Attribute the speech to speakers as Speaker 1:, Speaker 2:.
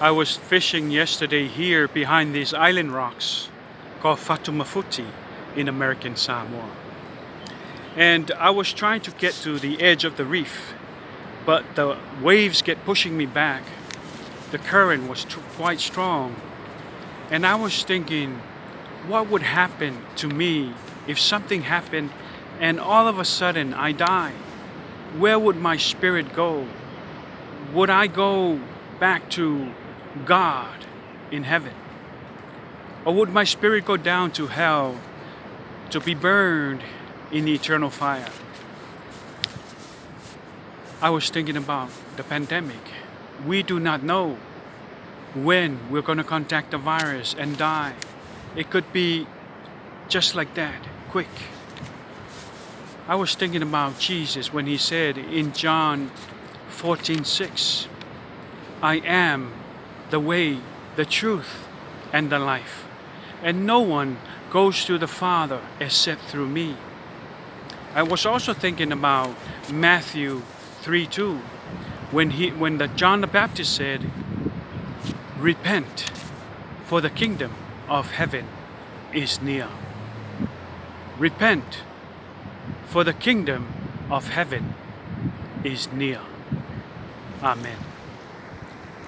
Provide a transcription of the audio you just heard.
Speaker 1: I was fishing yesterday here behind these island rocks called Fatumafuti in American Samoa. And I was trying to get to the edge of the reef, but the waves kept pushing me back. The current was quite strong. And I was thinking, what would happen to me if something happened and all of a sudden I die? Where would my spirit go? Would I go back to God in heaven? Or would my spirit go down to hell to be burned in the eternal fire? I was thinking about the pandemic. We do not know when we're going to contact the virus and die. It could be just like that, quick. I was thinking about Jesus when he said in John 14:6, I am the way, the truth, and the life, and no one goes to the Father except through me. I was also thinking about Matthew 3:2, when John the Baptist said, repent, for the kingdom of heaven is near. Repent, for the kingdom of heaven is near. Amen.